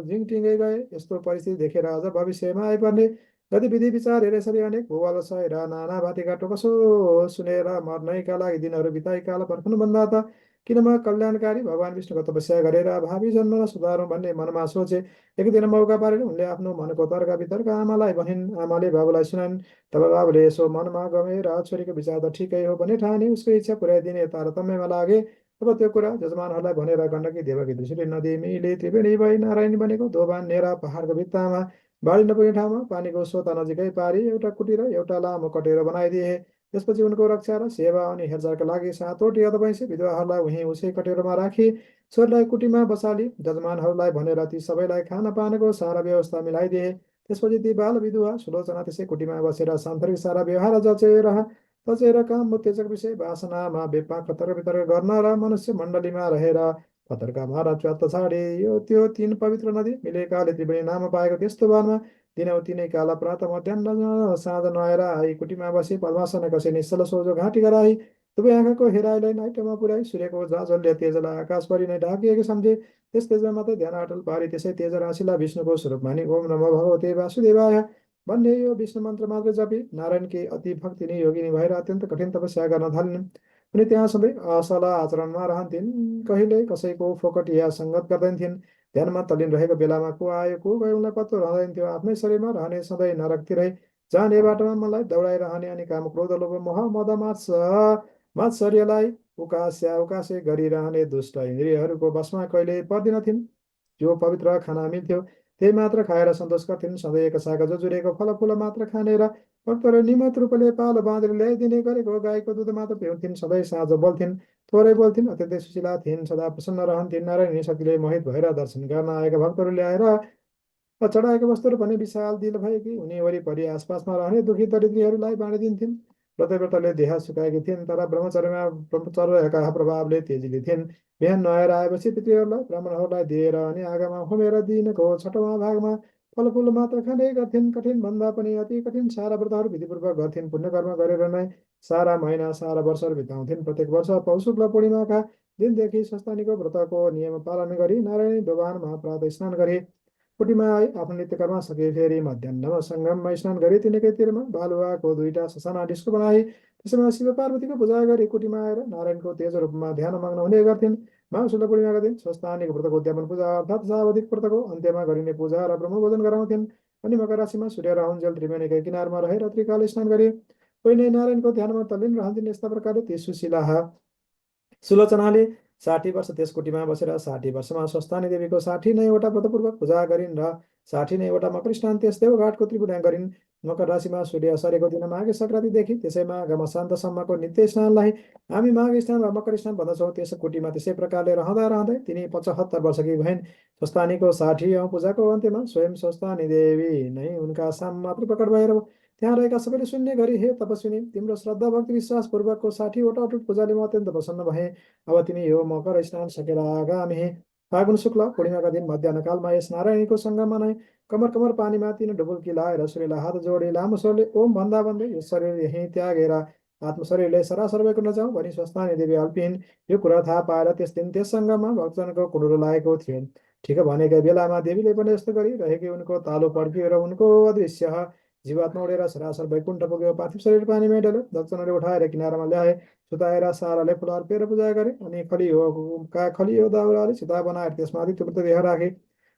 झिङटिङ्गै गए। यस्तो परिस्थिति देखेर अझ भविष्यमा आइपर्ने गतिविधि विचार यसरी अनेक भूवाल सहेर नाना भातीका टोकसो सुनेर मर्नैका लागि दिनहरू बिताइ काल पर्खनुभन्दा त किनमा कल्याणकारी भगवान् विष्णुको तपस्या गरेर भावी जन्मलाई सुधारौँ भन्ने मनमा सोचे। एक दिन मौका पारेर उनले आफ्नो मनको तर्क वितर्क आमालाई भनिन्। आमाले बाबुलाई सुनाइन्। तब बाबुले यसो मनमा गमेर छोरीको विचार त ठिकै हो भने ठाने उसको इच्छा पुर्याइदिने तारतम्यमा लागे। तब त्यो कुरा जजमानहरूलाई भनेर गण्डकी देवकी दुश्री नदी मिले त्रिवेणी भई नारायणी बनेको दोभान नेर पहाडको भित्तामा बाढी नपुग्ने ठाउँमा पानीको सोता नजिकै पारी एउटा कुटी र एउटा लामो कटेरो बनाइदिए। त्यसपछि उनको रक्षा र सेवा अनि हेरचाहका लागि 7वटी अधवैँसी विधवाहरूलाई उही उसै कटेरोमा राखी छोरीलाई कुटीमा बसाली। जजमानहरूलाई भनेर ती सबैलाई खानपानको सारा व्यवस्था मिलाइदिए। त्यसपछि ती बाल विधवा सुलोचना त्यसै कुटीमा बसेर सान्थरिक सारा व्यवहार जचेर काम उत्तेजक विषय वासनामा बेपाक तर्क वितर्क गर्न र मनुष्य मण्डलीमा रहेर पतर्का मार च्वात्त छाडे। यो त्यो 3 पवित्र नदी मिलेकाले त्रिवेणी नाम पाएको त्यस्तो वनमा दिनौती नै काल प्रात मध्याह्न साँझ नुहाएर आई कुटीमा बसी पद्मासन कसे निश्चल सोझो घाँटी गराई दुवै आँखाको हेराइलाई नाइटोमा पुर्याई सूर्यको जाजलले तेजलाई आकाशभरि नै ढाकिएको सम्झे। त्यस तेजमा मात्रै ध्यान अटल पारी त्यसै तेज राशिलाई विष्णुको स्वरूप मानी ओम नमो भगवते वासुदेवाय भन्ने यो विष्णु मन्त्र मात्र जपी नारायणकी अति भक्तिनी योगिनी भएर अत्यन्त कठिन तपस्या गर्न थालिन्। उनी त्यहाँ सधैँ असल आचरणमा रहन्थिन्। कहिले कसैको फोकट या सङ्गत गर्दैनथिन्। ध्यानमा तल्लीन रहेको बेलामा को आयो को गयो उनलाई पत्तो रहँदैन थियो। आफ्नै शरीरमा रहने, सधैँ नरकतिरै जाने, बाटोमा मनलाई दौडाइरहने अनि काम क्रोध लोभ मोह मद मात्सर्यलाई उकासे गरिरहने दुष्ट इन्द्रियहरूको वशमा कहिल्यै पर्दिनथिन्। जो पवित्र खाना मिल्थ्यो त्यही मात्र खाएर सन्तोष गर्थिन्। सधैँ एक साग जुरेको फलफुल मात्र खाने र भक्तहरू नियमित रूपले पालो बाँधेर ल्याइदिने गरेको गाईको दुध मात्र पिउँथिन्। सधैँ साँझ बोल्थिन्, थोरै बोल्थिन्, अत्यन्तै सुशीला थिइन्, सदा प्रसन्न रहन्थिन्। नारायणी शक्तिले मोहित भएर दर्शन गर्न आएका भक्तहरू ल्याएर चढाएका वस्तुहरू पनि विशाल दिल भएकी उनी वरिपरि आसपासमा रहने दुखी दरिद्रीहरूलाई बाँडिदिन्थिन्। व्रतव्रतले देह सुकाएकी थिइन् तर ब्रह्मचर्यका प्रभावले तेजिली थिइन्। बिहान नुहाएर आएपछि पितृहरूलाई ब्राह्मणहरूलाई दिएर अनि आगामा होमेर दिनको 6औँ भागमा फलफुल मात्र खाने गर्थिन्। कठिन भन्दा पनि अति कठिन सारा व्रतहरू विधिपूर्वक गर्थिन्। पुण्यकर्म गरेर नै सारा महिना सारा वर्षहरू बिताउँथिन्। प्रत्येक वर्ष पौष शुक्ल पूर्णिमाका दिनदेखि स्वस्थानीको व्रतको नियम पालन गरी नारायणी दोभानमा प्रातः स्नान गरी कुटीमा आई आफ्नो नित्यकर्म सके फेरि मध्याह्नमा सङ्गममा स्नान गरी तिनकै तिरमा बालुवाको 2टा ससाना डिस्को बनाई त्यसमा शिव पार्वतीको पूजा गरी कुटीमा आएर नारायणको तेज रूपमा ध्यान मग्न हुने गर्थिन्। माघ शुक्ल पूर्णिमाका दिन स्वस्थानीको व्रतको उद्यापन पूजा अर्थात् सावधिक व्रतको अन्त्यमा गरिने पूजा र ब्रह्मभोजन गराउँथिन्। अनि मकर राशिमा सूर्य रहन्जेल त्रिवेणीकै किनारमा रहेर त्रिकाल स्नान गरी कोही नै नारायणको ध्यानमा तल्लीन रहन्थिन्। यस्ता प्रकारले ती सुशीला सुलोचनाले 60 वर्ष त्यस कुटीमा बसेर 60 वर्षमा स्वस्थानी देवीको 60 नैवटा व्रतपूर्वक पूजा गरिन् र 60 नैवटा मकर स्नान त्यस देवघाटको त्रिपुरा गरिन्। मकर राशिमा सूर्य सरेको दिन माघे सङ्क्रान्तिदेखि त्यसै माघ मसान्तसम्मको नित्य स्नानलाई हामी माघ स्नान वा मकर स्नान भन्दछौँ। त्यस कुटीमा त्यसै प्रकारले रहँदा रहँदै तिनी 75 वर्षकी भइन्। स्वस्थानीको 60औँ पूजाको अन्त्यमा स्वयं स्वस्थानी देवी नै उनका साम मात्र प्रकट भएर त्यहाँ रहेका सबैले सुन्ने गरी हे तपस्विनी, तिम्रो श्रद्धा भक्ति विश्वास पूर्वकको 60वटा अटुट पूजाले म अत्यन्त प्रसन्न भएँ। अब तिमी यो मकर स्नान सकेर आगामी फागुन शुक्ल पूर्णिमाका दिन मध्याह्नकालमा यस नारायणीको सङ्गममा नै कमर कमर पानीमा तीन डुबुल्की लाएर सूर्यलाई हात जोडी लामो स्वरले ओम भन्दा भन्दै यो शरीर यहीँ त्यागेर आत्मशरीरले सरासर वैकुण्ठ जाउँ भनी स्वस्थानी देवी अल्पिन्। यो कुरा थाहा पाएर त्यस दिन त्यस सङ्गममा भक्तजनको कुण्डलो लागेको थियो। ठिक भनेका बेलामा देवीले पनि यस्तो गरी रहेकी उनको तालो पड्कियो र उनको अदृश्य जीवात्मा उडेर सरासर वैकुण्ठ पुग्यो। पार्थिव शरीर पानीमै डल्यो। भक्तजनले उठाएर किनारामा ल्याए, सुताएर साराले फुल अर्पेर पूजा गरे अनि खलियो दाउराले चिता बनाएर त्यसमाथि त्यो मृतदेह राखे।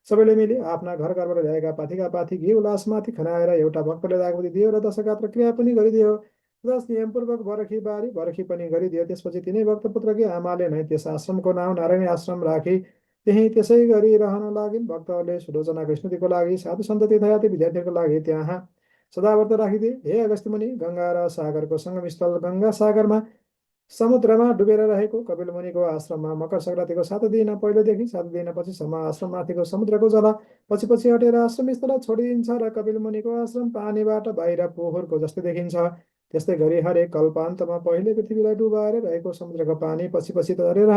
सबैले मिली आफ्ना घर घरबाट ल्याएका पाथीका पाथी घिउ लासमाथि खनाएर एउटा भक्तले दागबत्ती दियो र दशगात्र क्रिया पनि गरिदियो। दश नियमपूर्वक बरखी बारी बरखी पनि गरिदियो। त्यसपछि तिनै भक्तपुत्रकी आमाले नै त्यस आश्रमको नाउँ नारायणी आश्रम राखी त्यहीँ त्यसै गरी रहन लागिन्। भक्तहरूले सुलोचनाको स्मृतिको लागि, साधु सन्त तीर्थयात्री विद्यार्थीहरूको लागि त्यहाँ सदाव्रत राखिदिए। हे अगस्त्य मुनि, गङ्गा र सागरको सङ्गमस्थल गङ्गा सागरमा समुद्रमा डुबेर रहेको कपिल मुनिको आश्रममा मकर सङ्क्रान्तिको 7 दिन पहिलेदेखि 7 दिनपछिसम्म आश्रममाथिको समुद्रको जल पछि पछि हटेर आश्रम स्थल छोडिदिन्छ र कपिल मुनिको आश्रम पानीबाट बाहिर पोखरको जस्तै देखिन्छ। त्यस्तै गरी हरेक कल्पान्तमा पहिले पृथ्वीलाई डुबाएर रहेको समुद्रको पानी पछि पछि तरेर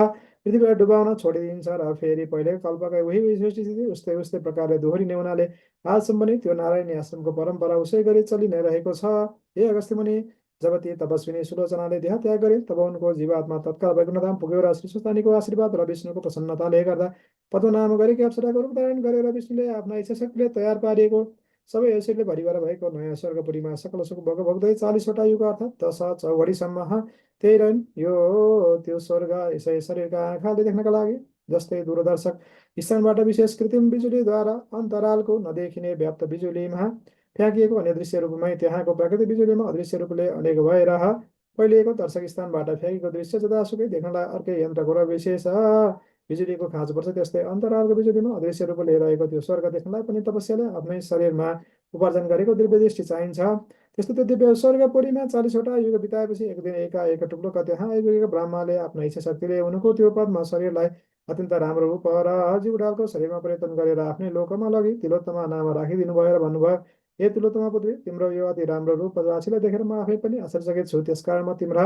पृथ्वीलाई डुबाउन छोडिदिन्छ र फेरि पहिलेको कल्पकै उही स्थिति उस्तै उस्तै प्रकारले दोहोरिने हुनाले आजसम्म पनि त्यो नारायणी आश्रमको परम्परा उसै गरी चलि नै रहेको छ। हे अगस्त्य मुनि, जब ती तपस्विनी सुलोचनाले देह त्याग गरे तब उनको जीवात्मा तत्काल वैकुण्ठधाम पुग्यो र श्री सुस्तानीको आशीर्वाद र विष्णुको प्रसन्नताले गर्दा पद्मनाम गरेकी अप्सराको रूप धारण गरेर विष्णुले आफ्ना इच्छा शक्तिले तयार पारिएको सबै ऐश्वर्यले भरिभर भएको नयाँ स्वर्गपुरीमा सकल सुख भोग भोग्दै 40वटा युग अर्थात् 10 चौघडीसम्म त्यही रहन्। यो त्यो स्वर्ग यसै शरीरका आँखाले देख्नका लागि जस्तै दूरदर्शक स्थानबाट विशेष कृत्रिम बिजुलीद्वारा अन्तरालको नदेखिने व्याप्त बिजुलीमा फ्याँकिएको अन्य दृश्य रूपमै त्यहाँको प्राकृतिक बिजुलीमा अदृश्य रूपले अनेक भएर फैलिएको दर्शक स्थानबाट फ्याँकेको दृश्य जतासुकै देख्नलाई अर्कै यन्त्रको र विशेष बिजुलीको खाँचो पर्छ। त्यस्तै अन्तरालको बिजुलीमा अदृश्य रूपले रहेको त्यो स्वर्ग देख्नलाई पनि तपस्याले आफ्नै शरीरमा उपार्जन गरेको दिव्य दृष्टि चाहिन्छ। त्यस्तो त्यो दिव्य स्वर्गपुरीमा 40वटा युग बिताएपछि एक दिन एकाएक टुक्रोका त्यहाँ आइपुगेको ब्रह्माले आफ्ना इच्छा शक्तिले उनको त्यो पद्म शरीरलाई अत्यन्त राम्रो रूप र जीवडालको शरीरमा परिवर्तन गरेर आफ्नै लोकमा लगी तिलोत्तमा नाम राखिदिनु भयो र भन्नुभयो, हे तिलोत्तमा पुत्री, तिम्रो यो अति राम्रो रूप राशिलाई देखेर म आफै पनि आश्चर्यचकित छु। त्यसकारण म तिम्रा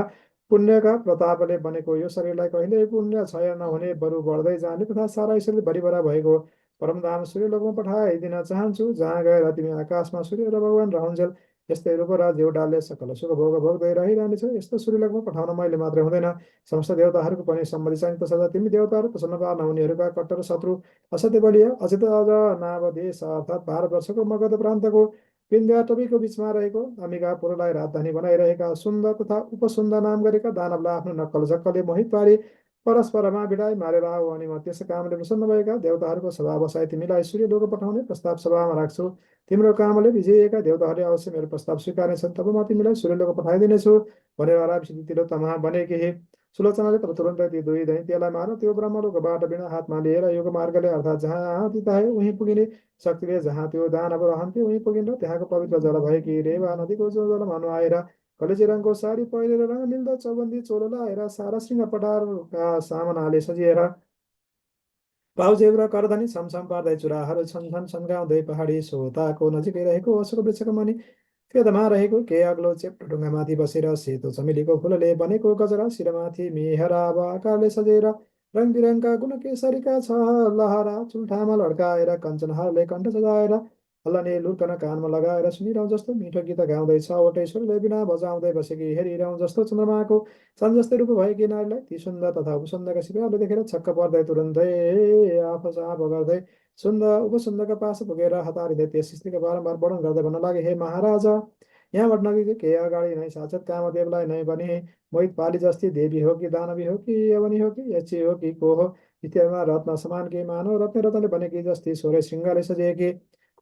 पुण्यका प्रतापले बनेको यो शरीरलाई कहिल्यै पुण्य क्षय नहुने बरु बढ्दै जाने तथा सारा ऐश्वर्यले भरिभरा भएको परमधाम सूर्यलोकमा पठाइदिन चाहन्छु, जहाँ गएर तिमी आकाशमा सूर्य र भगवान रहन्जेल यस्तै रूप र देउडालले सकल सुख भोग भोग्दै रहिरहनेछ। यस्तो सूर्यलोकमा पठाउन मैले मात्रै हुँदैन, समस्त देवताहरूको पनि सम्मति चाहिन्छ। तसर्थ तिमी देवताहरू प्रसन्न पार्न उनीहरूका कट्टर शत्रु असत्य बलिया अचित अज नाव देश अर्थात् भारतवर्षको मगध प्रान्तको विन्ध्याटवीको बिचमा रहेको अम्बिकापुरलाई राजधानी बनाइरहेका सुन्दर तथा उपसुन्दर नाम गरेका दानवलाई आफ्नो नक्कल झक्कलले मोहित पारी परस्परमा भिडाइ मारेर आऊ अनि म त्यस कामले प्रसन्न भएका देवताहरूको सभा बसाई तिमीलाई सूर्यलोक पठाउने प्रस्ताव सभामा राख्छु। तिम्रो कामले विजयका देवताहरूले अवश्य मेरो प्रस्ताव स्वीकार्नेछन्, तब म तिमीलाई सूर्यलोक पठाइदिनेछु भनेर आरामसित तिलोत्तमा भनेकी। सुलोचनाले तब तुरन्तै ती दुई दैत्यलाई मार त्यो ब्रह्मलोकबाट बिना हातमा लिएर योग मार्गले अर्थात् जहाँ ती चाहे उहीँ पुगिने शक्तिले जहाँ त्यो दानव रहन्थ्यो उहीँ पुगिन् र त्यहाँको पवित्र जल भएकी रेवा नदीको जो जलमा नुहाएर कलेजी रङको साडी पहिरेर रङ मिल्दो चौबन्दी चोलो लाएर सारा श्रृङ्ग पटारका सामनाले सजिएर पाउजेब र करधनी छमछम पार्दै चुराहरू छनछन छन्काउँदै पहाडी सोताको नजिकै रहेको अशोक वृक्षको मुनि फेदमा रहेको के अग्लो चेप्टो ढुङ्गामाथि बसेर सेतो चमेलीको फुलले बनेको गजरा शिरमाथि मेहराब आकारले सजेर रङ बिरङका गुणकेसरीका छ लहरा चुल्ठामा लड्काएर कञ्चनहारले कण्ठ सजाएर हल्लने लुर्कन कानमा लगाएर सुनिरहँ जस्तो मिठो गीत गाउँदै छवटै स्वरले बिना बजाउँदै बसेकी हेरिरहँ जस्तो चन्द्रमाको सन जस्तै रूप भएकी नारीलाई ती सुन्दर तथा उपसुन्दरका सिपाहीले देखेर छक्क पर्दै तुरन्तै आफसाफ गर्दै सुन्दर उपसुन्दरका पास पुगेर हतारिँदै त्यस स्त्रीको बारम्बार वर्णन गर्दै भन्न लागे, हे महाराज, यहाँबाट नगएको के अगाडि नै साक्षात् कामदेवलाई नै भने मोहित पाली जस्ती देवी हो कि दानवी हो कि यवनी हो कि यची हो कि को हो, इत्यादिमा रत्न समान कि मानव रत्न रत्नले बनेकी जस्ती सोह्रै श्रृङ्गारले सजिएकी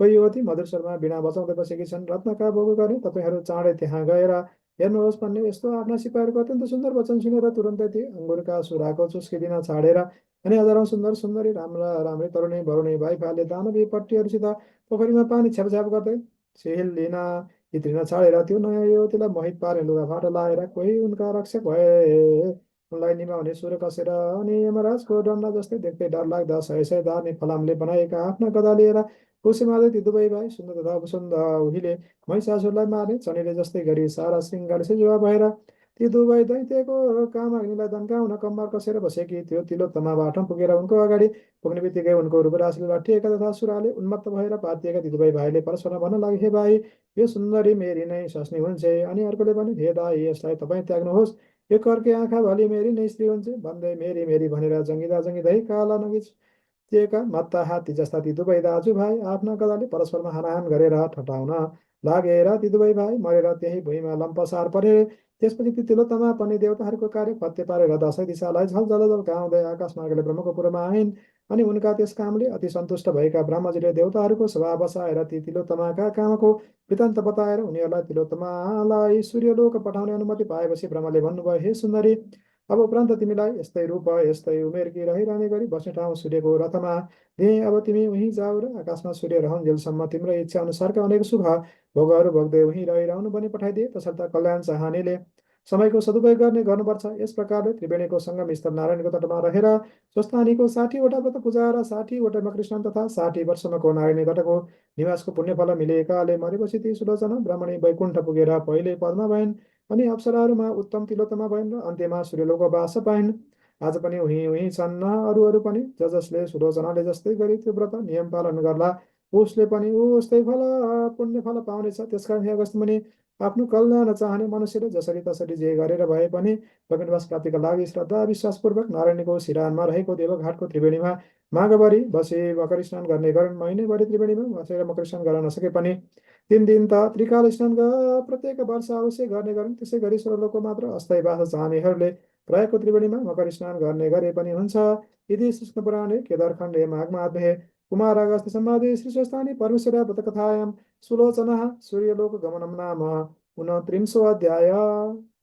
कोही युवती मधुर स्वरमा बिना बजाउँदै बसेकी छन्। रत्नका भोग गर्ने तपाईँहरू चाँडै त्यहाँ गएर हेर्नुहोस् भन्ने यस्तो आफ्ना सिपाहीहरूको अत्यन्त सुन्दर वचन सुनेर तुरन्तै ती अङ्गुरका सुराको चुस्किदिन छाडेर अनि हजारौँ सुन्दर सुन्दरी राम्रा राम्री तरुणी बरुणी भाइफाले दानवी पट्टीहरूसित पोखरीमा पानी छ्यापछ्याप गर्दै सेहिल लिन इत्रिन छाडेर त्यो नयाँ युवतीलाई मोहित पार्ने लुगाफाटा लाएर कोही उनका रक्षक भए उनलाई निभाउने सुर कसेर अनि यमराजको डन्डा जस्तै देख्दै डरलाग्दा सय सय धार्ने फलामले बनाएका आफ्ना गदा लिएर खुसी मार्दै ती दुवै भाइ सुन्दर तथा सुन्दर उहिले महिषासुरलाई मार्ने चनीले जस्तै गरी सारा श्रृङ्गार सेजुवा भएर ती दुवै दैत्यको काम अग्निलाई दन्काउन कम्मर कसेर बसेकी थियो। तिलोत्तमाबाट पुगेर उनको अगाडि पुग्ने बित्तिकै उनको रूपराशले लट्ठिएका तथा सुराले उन्मत्त भएर पातिएका ती दुवै भाइले परस्परमा भन्न लागे, हे भाइ, यो सुन्दरी मेरी नै स्वास्नी हुन्छे। अनि अर्कोले भने, हे दाइ, यसलाई तपाईँ त्याग्नुहोस्, यो कर्के आँखा भली मेरी नै स्त्री हुन्छे। भन्दै मेरी मेरी भनेर जङ्गिँदा जङ्गिँदै काला नगिचिएका मत्ता हात्ती जस्ता ती दुवै दाजुभाइ आफ्ना गदाले परस्परमा हानाहान गरेर ठटाउन लागेर ती दुवै भाइ मरेर त्यही भुइँमा लम्पसार परे। त्यसपछि ती तिलोत्तमा पनि देवताहरूको कार्य फत्ते पारेर दसैँ दिशालाई झलझल गाउँदै आकाश मार्गले ब्रह्मको पुरमा आइन्। अनि उनका त्यस कामले अति सन्तुष्ट भएका ब्रह्मजीले देवताहरूको सभा बसाएर ती तिलोत्तमाका कामको वृत्तान्त बताएर उनीहरूलाई तिलोत्तमालाई सूर्यलोक पठाउने अनुमति पाएपछि ब्रह्मले भन्नुभयो, हे सुन्दरी, अब उपरान्त तिमीलाई यस्तै रूप यस्तै उमेरकी रहिरहने गरी बस्ने ठाउँ सूर्यको रथमा दिएँ। अब तिमी उहीँ जाऊ र आकाशमा सूर्य रहन्जेलसम्म तिम्रो इच्छा अनुसारका अनेक सुख भोगहरू भोग्दै उहीँ रहिरहनु भनी पठाइदिए। तसर्थ कल्याण चाहनेले समयको सदुपयोग गर्नुपर्छ। यस प्रकारले त्रिवेणीको सङ्गम स्थल नारायणको तटमा रहेर स्वस्थानीको 60वटा व्रत पूजा र 60वटा मकृष्ण तथा 60 वर्षको नारायणी तटको निवासको पुण्यफल मिलेकाले मरेपछि ती सुलोचना ब्राह्मणी वैकुण्ठ पुगेर पहिले पदमा भइन्। अनि अप्सराहरूमा उत्तम तिलोत्तमा भइन् र अन्त्यमा सूर्यलोकको बास पाइन्। आज पनि उहीँ उहीँ छन् अरू अरू पनि, जसले सुलोचनाले जस्तै गरी त्यो व्रत नियम पालन गर्ला, उसले पनि उस्तै फल पुण्य फल पाउनेछ। त्यसकारण हे अगस्त्य मुनि, आफ्नो कल्याण चाहने मनुष्यले जसरी तसरी जे गरेर भए पनि गगनवास प्राप्तिका लागि श्रद्धा विश्वासपूर्वक नारायणको सिरानमा रहेको देवघाटको त्रिवेणीमा माघभरि बसे मकर स्नान गर्ने गरून्। महिनैभरि त्रिवेणीमा बसेर मकर स्नान गर्न नसके पनि 3 दिन त त्रिकाल स्नान प्रत्येक वर्ष अवश्य गर्ने गरून्। त्यसै गरी स्वर्गलोकको मात्र अस्थायी बास चाहनेहरूले प्रयागको त्रिवेणीमा मकर स्नान गर्ने गरे पनि हुन्छ। यदि कृष्ण पुराणे केदारखण्डे माघमाध्ये कुमार अगस्त्य संवादे श्री स्वस्थानी परमेश्वर व्रतकथायां सुलोचना सूर्यलोक गमनम नाम 29 अध्याय।